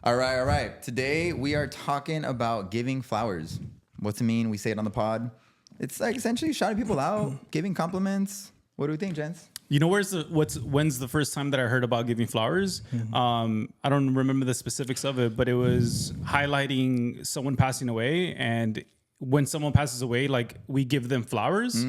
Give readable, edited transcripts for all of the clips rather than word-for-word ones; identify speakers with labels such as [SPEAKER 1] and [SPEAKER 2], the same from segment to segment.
[SPEAKER 1] All right, all right. Today we are talking about giving flowers. What's it mean? We say it on the pod. It's like essentially shouting people out, giving compliments. What do we think, gents?
[SPEAKER 2] You know, when's the first time that I heard about giving flowers? I don't remember the specifics of it, but it was highlighting someone passing away. And when someone passes away, like we give them flowers,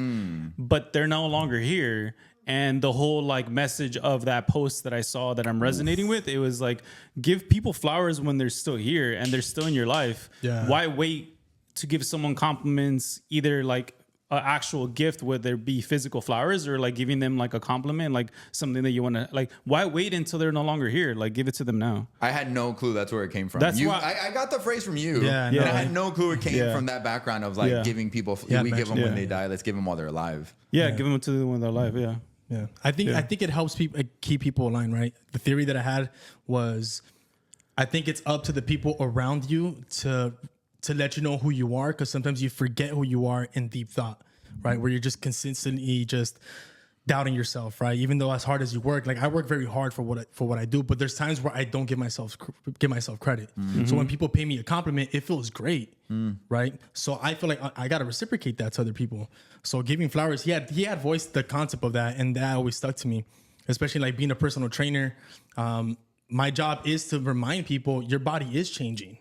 [SPEAKER 2] but they're no longer here. And the whole like message of that post that I saw that I'm resonating with, it was like, give people flowers when they're still here and they're still in your life.
[SPEAKER 3] Yeah.
[SPEAKER 2] Why wait to give someone compliments, either like an actual gift, whether it be physical flowers or like giving them like a compliment, like something that you want to like, why wait until they're no longer here? Like give it to them now.
[SPEAKER 1] I had no clue that's where it came from.
[SPEAKER 2] That's
[SPEAKER 1] you,
[SPEAKER 2] why
[SPEAKER 1] I got the phrase from you.
[SPEAKER 3] Yeah,
[SPEAKER 1] And
[SPEAKER 3] no,
[SPEAKER 1] I had no clue it came
[SPEAKER 2] Yeah.
[SPEAKER 1] from that background of like
[SPEAKER 2] Yeah.
[SPEAKER 1] giving people.
[SPEAKER 3] Yeah,
[SPEAKER 1] we give them when
[SPEAKER 2] yeah.
[SPEAKER 1] they die. Let's give them while they're alive.
[SPEAKER 2] Yeah, give them to them when they're alive. Yeah.
[SPEAKER 3] Yeah, I think it helps people keep people aligned, right? The theory that I had was, I think it's up to the people around you to let you know who you are, because sometimes you forget who you are in deep thought, right? Where you're just consistently just doubting yourself, right? Even though as hard as you work, like I work very hard for what I do, but there's times where I don't give myself credit. So when people pay me a compliment, it feels great, right? So I feel like I gotta reciprocate that to other people. So giving flowers, he had voiced the concept of that, and that always stuck to me, especially like being a personal trainer. My job is to remind people your body is changing.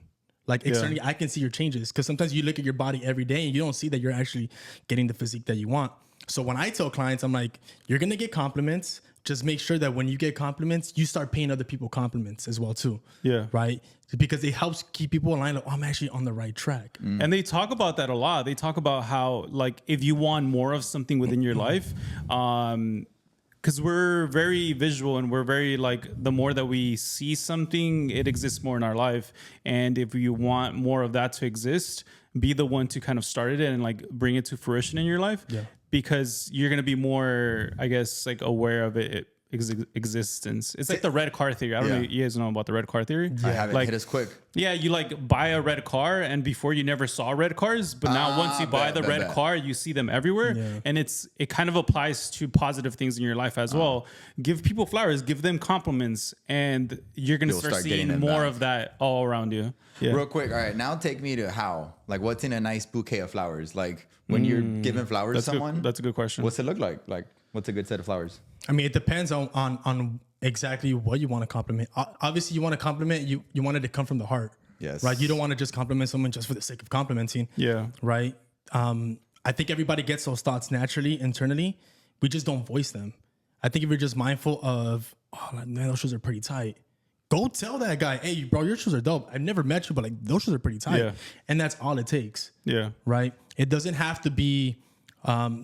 [SPEAKER 3] Like externally, I can see your changes, because sometimes you look at your body every day and you don't see that you're actually getting the physique that you want. So when I tell clients, I'm like, you're going to get compliments. Just make sure that when you get compliments, you start paying other people compliments as well too.
[SPEAKER 2] Yeah.
[SPEAKER 3] Right? Because it helps keep people aligned. Like, oh, I'm actually on the right track.
[SPEAKER 2] And they talk about that a lot. They talk about how, like, if you want more of something within your life, because we're very visual and we're very like, the more that we see something, it exists more in our life. And if you want more of that to exist, be the one to kind of start it and like bring it to fruition in your life.
[SPEAKER 3] Yeah.
[SPEAKER 2] Because you're going to be more, I guess, like aware of it existence. It's like the red car theory. I don't know if you guys know about the red car theory.
[SPEAKER 1] I haven't
[SPEAKER 2] like,
[SPEAKER 1] hit us quick.
[SPEAKER 2] Yeah, you like buy a red car, and before you never saw red cars, but now once you buy the red car, you see them everywhere.
[SPEAKER 3] Yeah.
[SPEAKER 2] And it kind of applies to positive things in your life as well. Give people flowers, give them compliments, and you're gonna
[SPEAKER 1] You'll
[SPEAKER 2] start
[SPEAKER 1] start getting
[SPEAKER 2] seeing
[SPEAKER 1] them
[SPEAKER 2] more
[SPEAKER 1] back.
[SPEAKER 2] of that all around you. Yeah.
[SPEAKER 1] Real quick. All right. Now take me to how. Like what's in a nice bouquet of flowers? Like when you're giving flowers to
[SPEAKER 2] That's
[SPEAKER 1] someone.
[SPEAKER 2] good. That's a good question.
[SPEAKER 1] What's it look like? Like what's a good set of flowers?
[SPEAKER 3] I mean, it depends on exactly what you want to compliment. Obviously, you want to compliment, you want it to come from the heart.
[SPEAKER 1] Yes.
[SPEAKER 3] Right? You don't want to just compliment someone just for the sake of complimenting.
[SPEAKER 2] Yeah.
[SPEAKER 3] Right? I think everybody gets those thoughts naturally, internally. We just don't voice them. I think if you're just mindful of, oh, man, those shoes are pretty tight. Go tell that guy, hey, bro, your shoes are dope. I've never met you, but like those shoes are pretty tight.
[SPEAKER 2] Yeah.
[SPEAKER 3] And that's all it takes.
[SPEAKER 2] Yeah.
[SPEAKER 3] Right? It doesn't have to be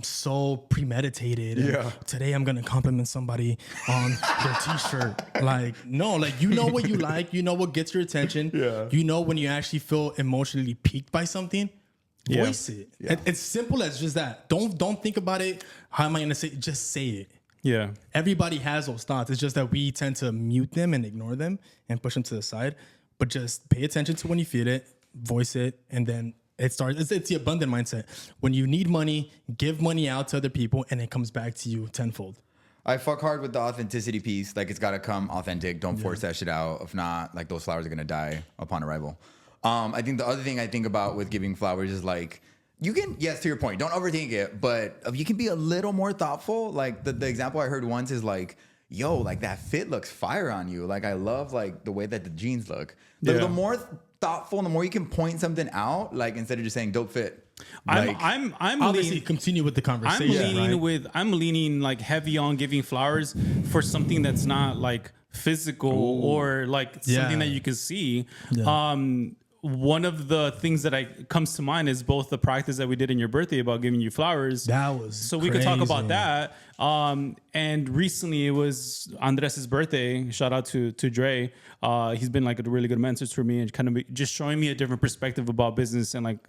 [SPEAKER 3] so premeditated.
[SPEAKER 1] Yeah.
[SPEAKER 3] Today I'm gonna compliment somebody on their t-shirt. Like, no, like you know what you like, you know what gets your attention.
[SPEAKER 1] Yeah.
[SPEAKER 3] You know when you actually feel emotionally piqued by something.
[SPEAKER 2] Yeah.
[SPEAKER 3] Voice it.
[SPEAKER 1] Yeah.
[SPEAKER 3] It's simple as just that. Don't think about it. How am I gonna say it? Just say it.
[SPEAKER 2] Yeah.
[SPEAKER 3] Everybody has those thoughts. It's just that we tend to mute them and ignore them and push them to the side. But just pay attention to when you feel it, voice it, and then it starts. It's the abundant mindset. When you need money, give money out to other people, and it comes back to you tenfold.
[SPEAKER 1] I fuck hard with the authenticity piece. Like it's got to come authentic. Don't force that shit out. If not, like those flowers are gonna die upon arrival. I think the other thing I think about with giving flowers is like you can, yes, to your point, don't overthink it, but you can be a little more thoughtful. Like the example I heard once is like, yo, like that fit looks fire on you. Like I love like the way that the jeans look. The more thoughtful and the more you can point something out, like instead of just saying dope fit. Like,
[SPEAKER 2] I'm
[SPEAKER 3] Obviously,
[SPEAKER 2] leaning,
[SPEAKER 3] continue with the
[SPEAKER 2] I'm
[SPEAKER 3] conversation.
[SPEAKER 2] leaning
[SPEAKER 3] right?
[SPEAKER 2] I'm leaning like heavy on giving flowers for something that's not like physical or like something that you can see.
[SPEAKER 3] Yeah.
[SPEAKER 2] One of the things that comes to mind is both the practice that we did in your birthday about giving you flowers.
[SPEAKER 3] That was
[SPEAKER 2] so we could talk about
[SPEAKER 3] crazy.
[SPEAKER 2] that. And recently it was Andres' birthday. Shout out to Dre. He's been like a really good mentor to me and kind of just showing me a different perspective about business and like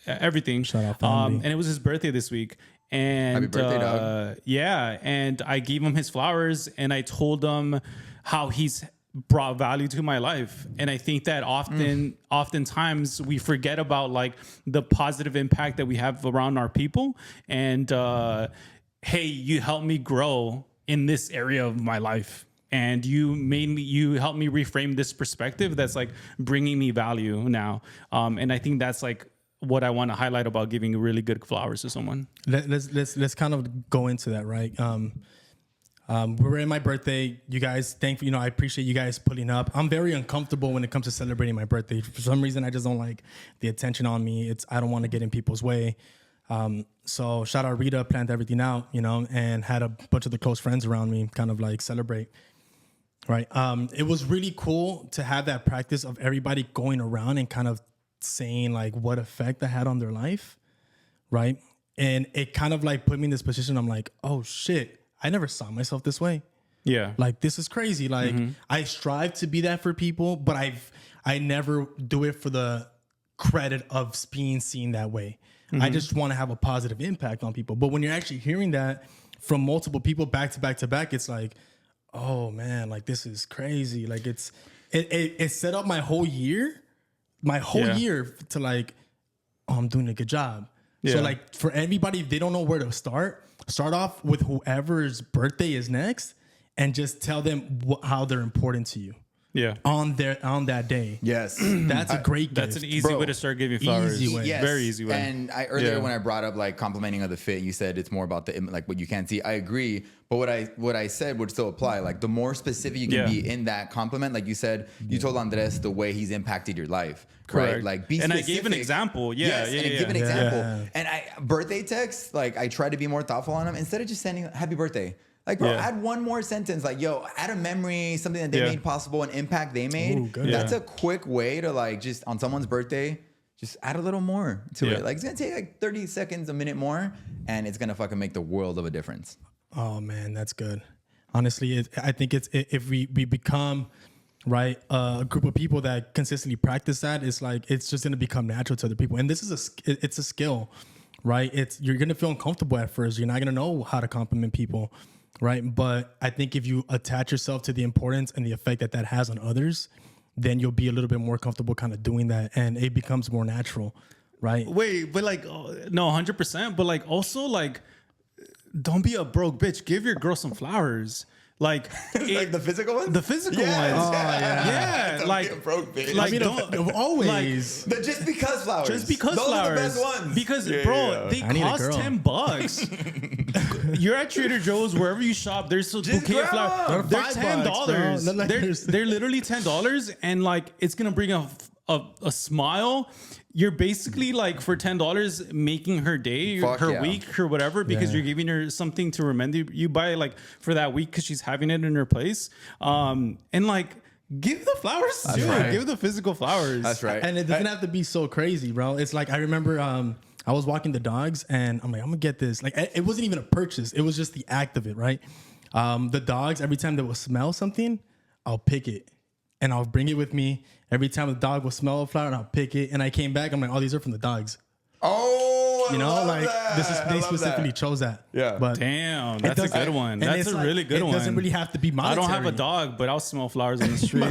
[SPEAKER 2] everything.
[SPEAKER 3] Shout out family.
[SPEAKER 2] And it was his birthday this week. And
[SPEAKER 1] Happy birthday, dog.
[SPEAKER 2] yeah, and I gave him his flowers and I told him how he's brought value to my life. And I think that oftentimes we forget about like the positive impact that we have around our people. And hey, you helped me grow in this area of my life. and you helped me reframe this perspective that's like bringing me value now. And I think that's like what I want to highlight about giving really good flowers to someone.
[SPEAKER 3] Let's kind of go into that, right? We're in my birthday. You guys, thankfully, I appreciate you guys putting up. I'm very uncomfortable when it comes to celebrating my birthday. For some reason, I just don't like the attention on me. I don't want to get in people's way. So shout out Rita, planned everything out, and had a bunch of the close friends around me kind of like celebrate. Right. It was really cool to have that practice of everybody going around and kind of saying like what effect that had on their life. Right. And it kind of like put me in this position. I'm like, oh shit, I never saw myself this way.
[SPEAKER 2] Yeah.
[SPEAKER 3] Like, this is crazy. Like, I strive to be that for people, but I never do it for the credit of being seen that way. I just want to have a positive impact on people. But when you're actually hearing that from multiple people back to back to back, it's like, oh man, like this is crazy. Like it set up my whole year to like, oh, I'm doing a good job. Yeah. So like for everybody, if they don't know where to start off with whoever's birthday is next and just tell them how they're important to you.
[SPEAKER 2] Yeah.
[SPEAKER 3] On that day.
[SPEAKER 1] Yes.
[SPEAKER 3] That's a great gift.
[SPEAKER 2] That's an easy way to start giving flowers.
[SPEAKER 3] Easy way.
[SPEAKER 1] Yes.
[SPEAKER 2] Very easy way.
[SPEAKER 1] And earlier when I brought up like complimenting of the fit, you said it's more about the like what you can't see. I agree, but what I said would still apply. Like the more specific you can be in that compliment, like you said, you told Andres the way he's impacted your life.
[SPEAKER 2] Correct.
[SPEAKER 1] Right? Like be
[SPEAKER 2] and
[SPEAKER 1] specific.
[SPEAKER 2] I gave an example. Yeah.
[SPEAKER 1] Yes,
[SPEAKER 2] yeah.
[SPEAKER 1] and give an example.
[SPEAKER 3] Yeah.
[SPEAKER 1] And birthday texts, like I try to be more thoughtful on them instead of just sending happy birthday. Like, bro, add one more sentence. Like, yo, add a memory, something that they made possible, an impact they made.
[SPEAKER 3] Ooh, good.
[SPEAKER 1] That's a quick way to like just on someone's birthday, just add a little more to it. Like it's gonna take like 30 seconds, a minute more, and it's gonna fucking make the world of a difference.
[SPEAKER 3] Oh man, that's good. Honestly, I think if we become a group of people that consistently practice that, it's just gonna become natural to other people. And this is it's a skill, right? You're gonna feel uncomfortable at first. You're not gonna know how to compliment people. Right. But I think if you attach yourself to the importance and the effect that has on others, then you'll be a little bit more comfortable kind of doing that. And it becomes more natural. Right.
[SPEAKER 2] Wait, but like, no, 100%. But like, also, like, don't be a broke bitch. Give your girl some flowers. Like,
[SPEAKER 1] like the physical ones?
[SPEAKER 2] The physical ones.
[SPEAKER 3] Oh, yeah.
[SPEAKER 1] Don't
[SPEAKER 2] like,
[SPEAKER 1] be a broke bitch.
[SPEAKER 2] like,
[SPEAKER 3] don't always.
[SPEAKER 1] The just because flowers.
[SPEAKER 2] Just because
[SPEAKER 1] Those
[SPEAKER 2] flowers.
[SPEAKER 1] are the best ones.
[SPEAKER 2] Because, bro, they
[SPEAKER 3] I need a
[SPEAKER 2] cost
[SPEAKER 3] girl.
[SPEAKER 2] $10. You're at Trader Joe's, wherever you shop, there's a bouquet of flowers. They're $10. They're literally $10, and like it's gonna bring a smile. You're basically like for $10 making her day, her week, her whatever, because you're giving her something to remember you by like for that week because she's having it in her place. And like give the flowers too.
[SPEAKER 1] Right.
[SPEAKER 2] Give the physical flowers.
[SPEAKER 1] That's right.
[SPEAKER 3] And it doesn't have to be so crazy, bro. It's like I remember I was walking the dogs and I'm like, I'm gonna get this. Like it wasn't even a purchase. It was just the act of it, right? The dogs, every time they will smell something, I'll pick it and I'll bring it with me. Every time the dog will smell a flower, and I'll pick it. And I came back, I'm like, oh, these are from the dogs.
[SPEAKER 1] Oh, I love
[SPEAKER 3] like
[SPEAKER 1] that.
[SPEAKER 3] they specifically chose that.
[SPEAKER 1] Yeah.
[SPEAKER 3] But
[SPEAKER 2] Damn, that's a good one. That's a really good one.
[SPEAKER 3] It doesn't really have to be monetary.
[SPEAKER 2] I don't have a dog, but I'll smell flowers on the street.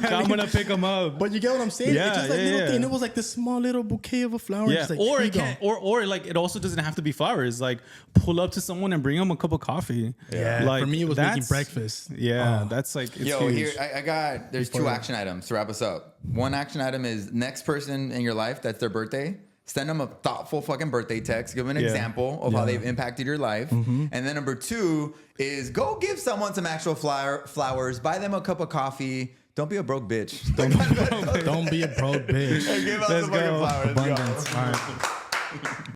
[SPEAKER 2] I'm gonna pick them up.
[SPEAKER 3] But you get what I'm saying?
[SPEAKER 2] Yeah,
[SPEAKER 3] it's just like little thing. It was like this small little bouquet of a flower.
[SPEAKER 2] Yeah,
[SPEAKER 3] Just like,
[SPEAKER 2] or
[SPEAKER 3] here
[SPEAKER 2] it
[SPEAKER 3] you
[SPEAKER 2] can,
[SPEAKER 3] go.
[SPEAKER 2] or like it also doesn't have to be flowers. Like pull up to someone and bring them a cup of coffee.
[SPEAKER 3] Yeah,
[SPEAKER 2] like,
[SPEAKER 3] for me it was making breakfast.
[SPEAKER 2] Yeah, that's like it's
[SPEAKER 1] Yo,
[SPEAKER 2] huge.
[SPEAKER 1] here there's two action items to wrap us up. One action item is next person in your life that's their birthday. Send them a thoughtful fucking birthday text. Give them an example of how they've impacted your life. And then number two is go give someone some actual flowers. Buy them a cup of coffee. Don't be a broke bitch.
[SPEAKER 3] Don't be a broke bitch.
[SPEAKER 1] Give out some fucking flowers.